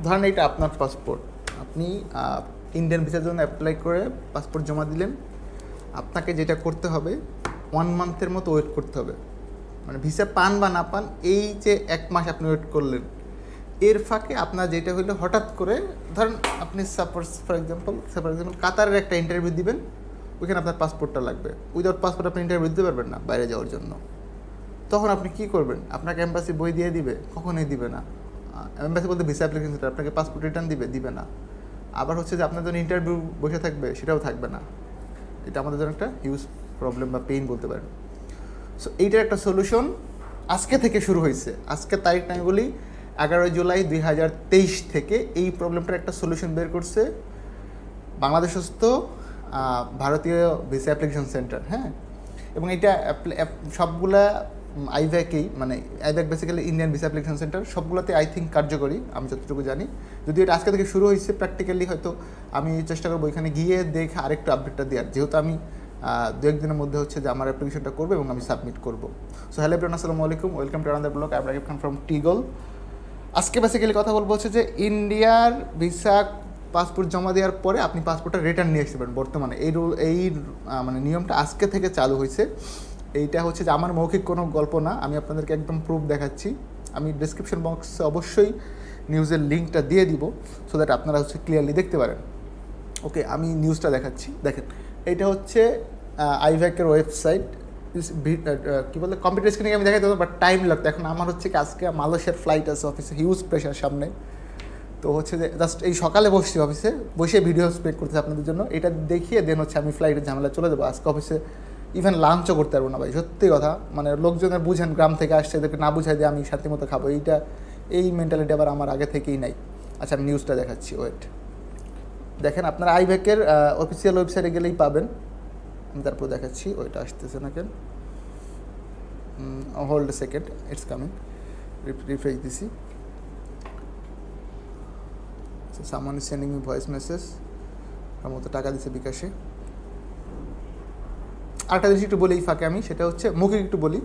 ধরেন এটা আপনার পাসপোর্ট, আপনি ইন্ডিয়ান ভিসার জন্য অ্যাপ্লাই করে পাসপোর্ট জমা দিলেন। আপনাকে যেটা করতে হবে 1 মান্থের মতো ওয়েট করতে হবে, মানে ভিসা পান বা না পান, এই যে 1 মাস আপনি ওয়েট করলেন, এর ফাঁকে আপনার যেটা হইলো হঠাৎ করে ধরেন আপনি সাপোজ ফর এক্সাম্পল কাতারের একটা ইন্টারভিউ দিবেন, ওইখানে আপনার পাসপোর্টটা লাগবে। উইদাউট পাসপোর্ট আপনি ইন্টারভিউ দিতে পারবেন না বাইরে যাওয়ার জন্য। তখন আপনি কী করবেন? আপনাকে এম্বাসি বই দিয়ে দিবে? কখনোই দিবে না। এম্বাসি বলতে ভিসা অ্যাপ্লিকেশন সেন্টার আপনাকে পাসপোর্ট রিটার্ন দিবে না। আবার হচ্ছে যে আপনার জন্য ইন্টারভিউ বসে থাকবে, সেটাও থাকবে না। এটা আমাদের জন্য একটা হিউজ প্রবলেম বা পেইন বলতে পারেন। সো এইটার একটা সলিউশন আজকে থেকে শুরু হয়েছে। আজকে তারিখটা আমি বলি 11 জুলাই 2023 থেকে এই প্রবলেমটার একটা সলিউশন বের করছে বাংলাদেশস্থ ভারতীয় ভিসা অ্যাপ্লিকেশন সেন্টার। হ্যাঁ, এবং এটা সবগুলা আইভ্যাকেই, মানে IVAC basically Indian visa application centre, সবগুলোতে আই থিঙ্ক কার্যকরী, আমি যতটুকু জানি। যদিও এটা আজকে থেকে শুরু হয়েছে প্র্যাকটিক্যালি, হয়তো আমি চেষ্টা করবো এখানে গিয়ে দেখে আরেকটু আপডেটটা দেওয়ার, যেহেতু আমি 2-1 দিনের মধ্যে হচ্ছে যে আমার অ্যাপ্লিকেশনটা করবো এবং আমি সাবমিট করবো। সো হ্যালো এভরিওয়ান, আসসালামু আলাইকুম, ওয়েলকাম টু আনাদার ব্লগ। আমি রাকিব খান ফ্রম টিগল। আজকে বেসিক্যালি কথা বলবো হচ্ছে যে ইন্ডিয়ার ভিসা পাসপোর্ট জমা দেওয়ার পরে আপনি পাসপোর্টটা রিটার্ন নিয়ে আসতে পারেন। বর্তমানে এই মানে নিয়মটা আজকে থেকে চালু হয়েছে। এইটা হচ্ছে যে আমার মৌখিক কোনো গল্প না, আমি আপনাদেরকে একদম প্রুফ দেখাচ্ছি। আমি ডিসক্রিপশন বক্সে অবশ্যই নিউজের লিঙ্কটা দিয়ে দিব, সো দ্যাট আপনারা হচ্ছে ক্লিয়ারলি দেখতে পারেন। ওকে, আমি নিউজটা দেখাচ্ছি। দেখেন, এইটা হচ্ছে আইভ্যাকের ওয়েবসাইট। কী বলে, কম্পিউটার স্ক্রিনে আমি দেখাতে পারবো, বাট টাইম লাগতো। এখন আমার হচ্ছে কি আজকে মালয়েশিয়ার ফ্লাইট আছে, অফিসে হিউজ প্রেশার সামনে। তো হচ্ছে যে জাস্ট এই সকালে বসছি অফিসে, বসে ভিডিও স্পেক করতেছি আপনাদের জন্য। এটা দেখিয়ে দেন হচ্ছে আমি ফ্লাইটের ঝামেলা চলে যাবো। আজকে অফিসে ইভেন লাঞ্চও করতে পারবো না ভাই, সত্যি কথা। মানে লোকজনের বুঝেন, গ্রাম থেকে আসছে, এদেরকে না বুঝাই দিয়ে আমি শান্তি মতো খাবো, এই মেন্টালিটি আবার আমার আগে থেকেই নাই। আচ্ছা, আমি নিউজটা দেখাচ্ছি, ওয়েট। দেখেন, আপনারা আইভ্যাকের অফিসিয়াল ওয়েবসাইটে গেলেই পাবেন। আমি তারপর দেখাচ্ছি, ওইটা আসতেছে না কেন, hold a second, it's coming. Refresh দিছি। Someone is sending me voice message, আমার মতো টাকা দিচ্ছে বিকাশে। আরেকটা জিনিস একটু বলি এই ফাঁকে আমি, সেটা হচ্ছে মুখে একটু বলি।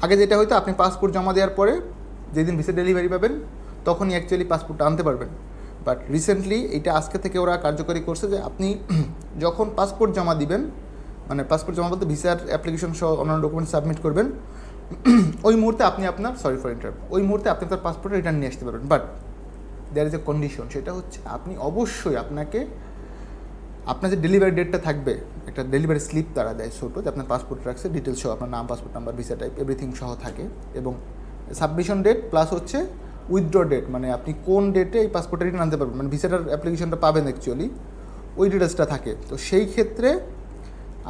আগে যেটা হয়তো আপনি পাসপোর্ট জমা দেওয়ার পরে যেদিন ভিসা ডেলিভারি পাবেন তখনই অ্যাকচুয়ালি পাসপোর্টটা আনতে পারবেন। বাট রিসেন্টলি এটা আজকে থেকে ওরা কার্যকরী করছে যে আপনি যখন পাসপোর্ট জমা দিবেন, মানে পাসপোর্ট জমা বলতে ভিসার অ্যাপ্লিকেশন সহ অন্যান্য ডকুমেন্ট সাবমিট করবেন, ওই মুহূর্তে আপনি আপনার ওই মুহূর্তে আপনি আপনার পাসপোর্ট রিটার্ন নিয়ে আসতে পারবেন। But there is a condition, সেটা হচ্ছে আপনি অবশ্যই আপনার যে ডেলিভারি ডেটটা থাকবে, একটা ডেলিভারি স্লিপ তারা দেয় ছোটো, যে আপনার পাসপোর্ট রাখছে, ডিটেলস সহ, আপনার নাম, passport number, visa type, everything সহ থাকে, এবং সাবমিশন ডেট প্লাস হচ্ছে উইথড্র ডেট, মানে আপনি কোন ডেটে এই পাসপোর্টটা রিটার্ন আনতে পারবেন, মানে ভিসাটার অ্যাপ্লিকেশনটা পাবেন অ্যাকচুয়ালি, ওই ডিটেলসটা থাকে। তো সেই ক্ষেত্রে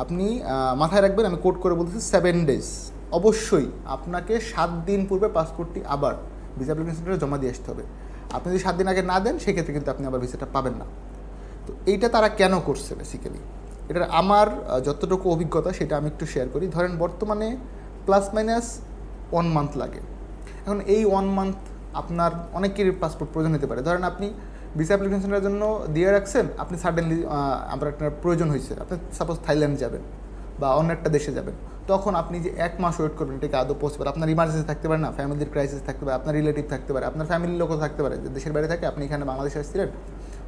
আপনি মাথায় রাখবেন, আমি কোড করে বলতেছি 7 ডেজ, অবশ্যই আপনাকে 7 দিন পূর্বে পাসপোর্টটি আবার ভিসা অ্যাপ্লিকেশন সেন্টারে জমা দিয়ে আসতে হবে। আপনি যদি 7 দিন আগে না দেন, সেক্ষেত্রে কিন্তু আপনি আবার ভিসাটা পাবেন না। তো এইটা তারা কেন করছে বেসিক্যালি, এটার আমার যতটুকু অভিজ্ঞতা সেটা আমি একটু শেয়ার করি। ধরেন বর্তমানে +- 1 মান্থ লাগে। এখন এই 1 মান্থ আপনার অনেকেরই পাসপোর্ট প্রয়োজন হতে পারে। ধরেন আপনি ভিসা অ্যাপ্লিকেশনের জন্য দিয়ে রাখছেন, আপনি সাডেনলি আপনার প্রয়োজন হয়েছে, আপনি সাপোজ থাইল্যান্ড যাবেন বা অন্য একটা দেশে যাবেন, তখন আপনি যে 1 মাস ওয়েট করবেন, এটাকে আদৌ পসিবল? আপনার ইমার্জেন্সি থাকতে পারে না, ফ্যামিলির ক্রাইসিস থাকতে পারে, আপনার রিলেটিভ থাকতে পারে, আপনার ফ্যামিলির লোকও থাকতে পারে যে দেশের বাইরে থাকে, আপনি এখানে বাংলাদেশে আসছিলেন,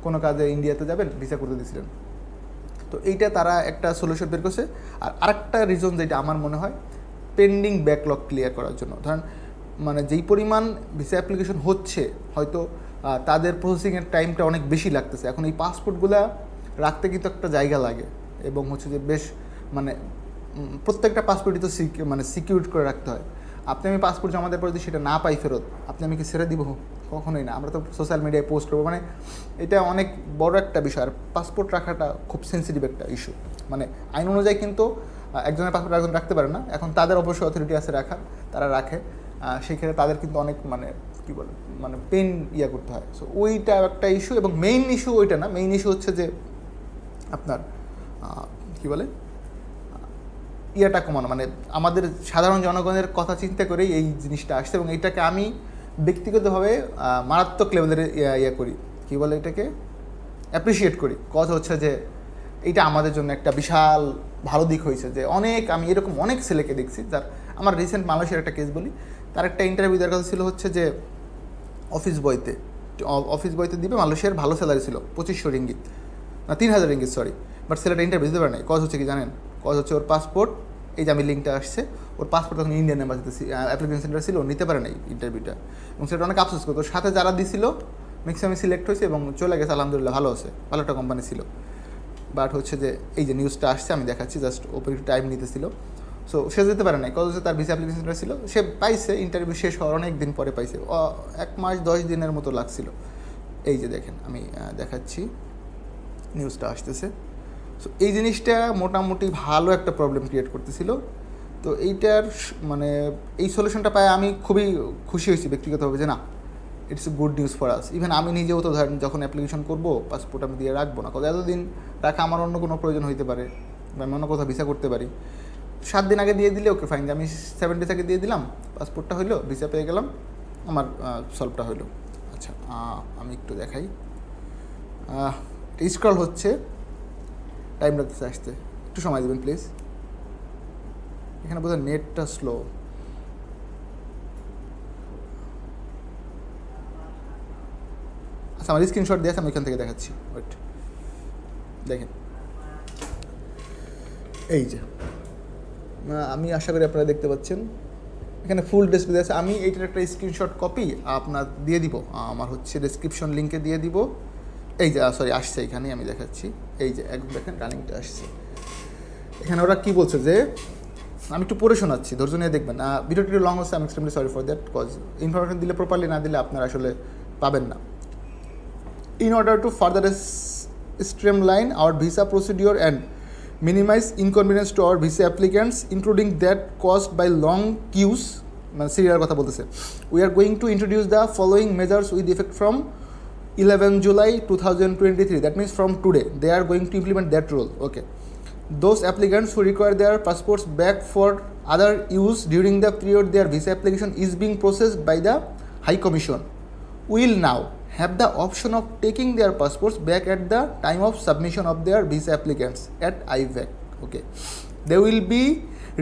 কোনো কাজে ইন্ডিয়াতে যাবেন, ভিসা করতে দিয়েছিলেন। তো এইটা তারা একটা সলিউশন বের করছে। আর আরেকটা রিজন যেটা আমার মনে হয়, পেন্ডিং ব্যাকলগ ক্লিয়ার করার জন্য। ধরেন মানে যেই পরিমাণ ভিসা অ্যাপ্লিকেশন হচ্ছে, হয়তো তাদের প্রসেসিংয়ের টাইমটা অনেক বেশি লাগতেছে। এখন এই পাসপোর্টগুলো রাখতে কিন্তু একটা জায়গা লাগে, এবং হচ্ছে যে বেশ মানে প্রত্যেকটা পাসপোর্টই তো মানে সিকিউর করে রাখতে হয়। আমি পাসপোর্ট জমা দেওয়ার পর যদি সেটা না পাই ফেরত, আমি কি ছেড়ে দিব? কখনোই না। আমরা তো সোশ্যাল মিডিয়ায় পোস্ট করবো, মানে এটা অনেক বড় একটা বিষয়। আর পাসপোর্ট রাখাটা খুব সেন্সিটিভ একটা ইস্যু। মানে আইন অনুযায়ী কিন্তু একজনের পাসপোর্ট একজন রাখতে পারে না। এখন তাদের অবশ্যই অথরিটি আছে রাখার, তারা রাখে। সেক্ষেত্রে তাদের কিন্তু অনেক মানে কী বলে, মানে পেন করতে হয়। সো ওইটা একটা ইস্যু, এবং মেইন ইস্যু ওইটা না। মেইন ইস্যু হচ্ছে যে আপনার কী বলে, কমানো, মানে আমাদের সাধারণ জনগণের কথা চিন্তা করেই এই জিনিসটা আসছে, এবং এইটাকে আমি ব্যক্তিগতভাবে মারাত্মক লেভেলের করি, কী বলে এটাকে, অ্যাপ্রিসিয়েট করি। কথা হচ্ছে যে এইটা আমাদের জন্য একটা বিশাল ভালো দিক হয়েছে, যে আমি এরকম অনেক ছেলেকে দেখছি, যার আমার রিসেন্ট মালয়েশিয়ার একটা কেস বলি, তার একটা ইন্টারভিউ দেওয়ার কথা ছিল হচ্ছে যে অফিস বয়তে। অফিস বয়তে দিবে, মালয়েশিয়ার ভালো স্যালারি ছিল 2500 রিঙ্গিত, না 3000 রিঙ্গিত সরি, বাট ছেলেটা ইন্টারভিউ দিতে পারে নাই। কজ হচ্ছে কি জানেন? কজ হচ্ছে ওর পাসপোর্ট, এই যে আমি লিঙ্কটা আসছে, ওর পাসপোর্ট তখন ইন্ডিয়ান এম্বাসিতে অ্যাপ্লিকেশন সেন্টার ছিল, নিতে পারে নাই ইন্টারভিউটা, এবং সেটা অনেক আফসোস করতো। ওর সাথে যারা দিছিল ম্যাক্সিমাম সিলেক্ট হয়েছে এবং চলে গেছে, আলহামদুলিল্লাহ ভালো আছে, ভালো একটা কোম্পানি ছিল। বাট হচ্ছে যে এই যে নিউজটা আসছে আমি দেখাচ্ছি, জাস্ট ওপরে একটু টাইম নিতেছিল। সো সে যেতে পারে নাই, কজ হচ্ছে তার ভিসা অ্যাপ্লিকেশন সেন্টার ছিল, সে পাইছে, ইন্টারভিউ শেষ হওয়ার অনেক দিন পরে পাইছে, 1 মাস 10 দিনের মতো লাগছিল। এই যে দেখেন আমি দেখাচ্ছি, নিউজটা আসতেছে। সো এই জিনিসটা মোটামুটি ভালো একটা প্রবলেম ক্রিয়েট করতেছিল। তো এইটার মানে এই সলিউশনটা পায় আমি খুবই খুশি হয়েছি ব্যক্তিগতভাবে, যে না, it's a good news for us. Even আমি নিজেও তো ধরেন যখন অ্যাপ্লিকেশন করবো, পাসপোর্ট আমি দিয়ে রাখবো না, এতদিন রাখা আমার অন্য কোনো প্রয়োজন হইতে পারে, বা আমি অন্য কোথাও ভিসা করতে পারি। 7 দিন আগে দিয়ে দিলে ওকে ফাইন, আমি 7 ডেজ আগে দিয়ে দিলাম, পাসপোর্টটা হইলো, ভিসা পেয়ে গেলাম, আমার সলভটা হইলো। আচ্ছা, আমি একটু দেখাই, স্ক্রল হচ্ছে, টাইম লাগতেছে আসতে, একটু সময় দেবেন প্লিজ। এখানে বোধহয় নেটটা স্লো। আচ্ছা, আমার স্ক্রিনশট দিয়ে আছে, আমি এখান থেকে দেখাচ্ছি, ওয়েট দেখেন। এই যে আমি আশা করি আপনারা দেখতে পাচ্ছেন, এখানে ফুল ডেস্ক দিয়ে আছে। আমি এইটার একটা স্ক্রিনশট কপি আপনার দিয়ে দিব, আমার হচ্ছে ডেসক্রিপশন লিঙ্কে দিয়ে দিব। এই যে সরি আসছে, এখানে আমি দেখাচ্ছি, এই যে একদম দেখেন রানিংটা আসছে। এখানে ওরা কী বলছে যে, আমি একটু পড়ে শোনাচ্ছি, ধৈর্য নিয়ে দেখবেন। ভিডিওটি লং হচ্ছে, আমি extremely sorry for that, cause information দিলে প্রপারলি না দিলে আপনারা আসলে পাবেন না। In order to further streamline our visa procedure and minimize inconvenience to our visa applicants, including that caused by long queues, serial কথা বলতেছে, we are going to introduce the following measures with effect from 11 July 2023. That means from today they are going to implement that rule. Okay, those applicants who require their passports back for other use during the period their visa application is being processed by the High Commission will now have the option of taking their passports back at the time of submission of their visa applicants at IVAC. Okay, they will be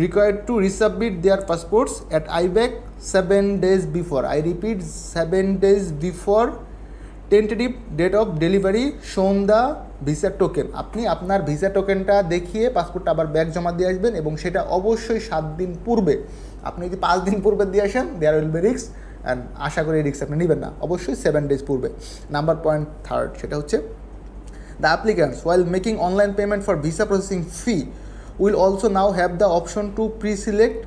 required to resubmit their passports at IVAC 7 days before. I repeat, 7 days before tentative date of delivery shown the visa token. আপনি আপনার visa টোকেনটা দেখিয়ে পাসপোর্টটা আবার back জমা দিয়ে আসবেন, এবং সেটা অবশ্যই 7 দিন পূর্বে। আপনি যদি 5 দিন পূর্বে দিয়ে আসেন, there will be risk, and আশা করি রিস্ক আপনি নেবেন না, অবশ্যই 7 ডেজ পূর্বে। নাম্বার পয়েন্ট থার্ড, সেটা হচ্ছে the applicants while making online payment for visa processing fee will also now have the option to preselect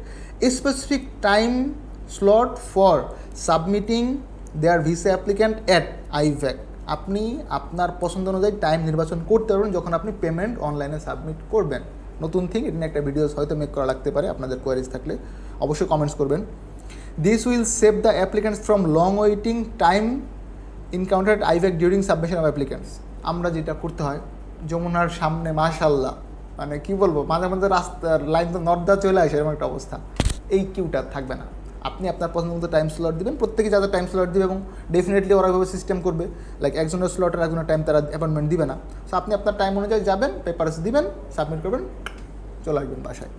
a specific time slot for submitting their visa applicant at IVAC. আপনি আপনার পছন্দ অনুযায়ী time নির্বাচন করতে পারবেন যখন আপনি পেমেন্ট অনলাইনে সাবমিট করবেন। নতুন থিং, এটা নিয়ে একটা ভিডিওস হয়তো মেক করা লাগতে পারে, আপনাদের কোয়ারিজ থাকলে অবশ্যই কমেন্টস করবেন। This will save the applicants from long waiting time encountered IVAC during submission of applicants. আমরা যেটা করতে হয়, যমুনার সামনে মাশাল্লাহ, মানে কী বলবো, মাঝে মাঝে রাস্তার লাইন তো নর্দা চলে আসে, এরকম একটা অবস্থা। এই কিউটা থাকবে না, আপনি আপনার পছন্দ মতো টাইম স্লট দেবেন, প্রত্যেকে যাদের টাইম স্লট দেবে, এবং ডেফিনেটলি ওরা এভাবে সিস্টেম করবে, লাইক একজনের স্লটের একজনের টাইম তারা অ্যাপয়েন্টমেন্ট দিবে না। সো আপনি আপনার টাইম অনুযায়ী যাবেন, পেপারস দিবেন, সাবমিট করবেন, চলে আসবেন বাসায়।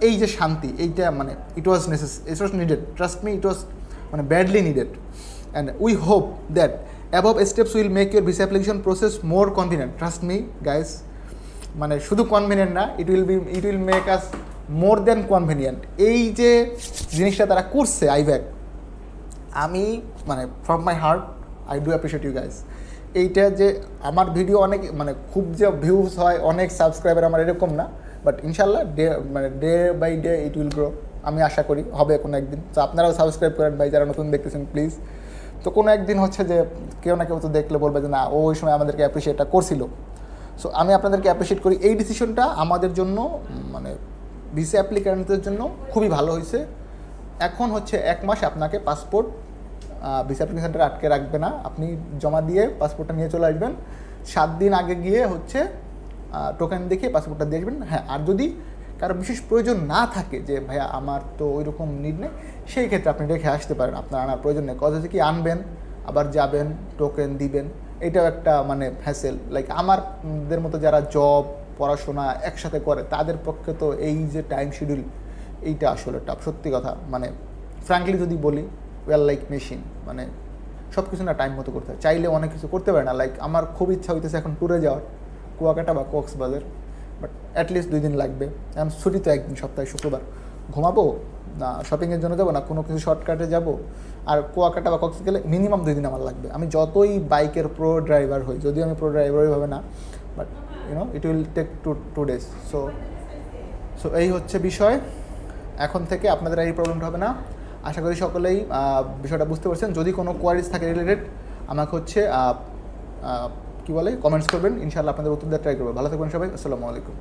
এই যে শান্তি, এইটা মানে it was needed, trust me, it was মানে badly needed, and we hope that above steps will make your visa application process more convenient. Trust me guys, মানে শুধু কনভিনিয়েন্ট না, it will make us more than convenient. এই যে জিনিসটা তারা করছে আইভ্যাক, আমি মানে from my heart I do appreciate you guys. এইটা যে আমার ভিডিও অনেক মানে খুব যে ভিউজ হয়, অনেক সাবস্ক্রাইবার আমার, এরকম না, বাট ইনশাল্লাহ day by day it will grow. আমি আশা করি হবে কোনো একদিন। তো আপনারাও সাবস্ক্রাইব করেন ভাই, যারা নতুন দেখতেছেন প্লিজ। তো কোনো একদিন হচ্ছে যে কেউ না কেউ তো দেখলে বলবে যে না, ও ওই সময় আমাদেরকে অ্যাপ্রিসিয়েটটা করছিল। সো আমি আপনাদেরকে অ্যাপ্রিসিয়েট করি। এই ডিসিশনটা আমাদের জন্য মানে ভিসা অ্যাপ্লিক্যান্টদের জন্য খুবই ভালো হয়েছে। এখন হচ্ছে 1 মাস আপনাকে পাসপোর্ট ভিসা অ্যাপ্লিকেশন সেন্টারে আটকে রাখবে না, আপনি জমা দিয়ে পাসপোর্টটা নিয়ে চলে আসবেন। 7 দিন আগে গিয়ে হচ্ছে টোকেন দেখিয়ে পাসপোর্টটা দিয়ে আসবেন। হ্যাঁ, আর যদি কারো বিশেষ প্রয়োজন না থাকে, যে ভাইয়া আমার তো ওই রকম নিড নেই, সেই ক্ষেত্রে আপনি রেখে আসতে পারেন, আপনার আনার প্রয়োজন নেই। কথা হচ্ছে কি, আনবেন, আবার যাবেন, টোকেন দিবেন, এটাও একটা মানে হ্যাসেল। লাইক আমাদের মতো যারা জব পড়াশোনা একসাথে করে, তাদের পক্ষে তো এই যে টাইম শিডিউল, এইটা আসলে টাফ। সত্যি কথা, মানে ফ্র্যাঙ্কলি যদি বলি, উই আর লাইক মেশিন, মানে সব কিছু না টাইম মতো করতে হয়, চাইলে অনেক কিছু করতে পারে না। লাইক আমার খুব ইচ্ছা হইতেছে এখন ট্যুরে যাওয়ার, কুয়াকাটা বা কক্সবাজার, বাট অ্যাটলিস্ট 2 দিন লাগবে। এখন ছুটি তো একদিন সপ্তাহে শুক্রবার, ঘুমাবো না শপিংয়ের জন্য যাবো না কোনো কিছু শর্টকাটে যাবো, আর কুয়াকাটা বা কক্স গেলে মিনিমাম 2 দিন আমার লাগবে। আমি যতই বাইকের প্রো ড্রাইভার হই, যদিও আমি প্রো ড্রাইভার ওইভাবে না, but it will take 2 days। So এই হচ্ছে বিষয়। এখন থেকে আপনাদের এই প্রবলেমটা হবে না। আশা করি সকলেই বিষয়টা বুঝতে পারছেন। যদি কোনো কোয়ারিজ থাকে রিলেটেড, আমাকে হচ্ছে কী বলে কমেন্টস করবেন, ইনশাআল্লাহ আপনাদের উত্তর দেওয়ার ট্রাই করবো। ভালো থাকবেন সবাই, আসসালামু আলাইকুম।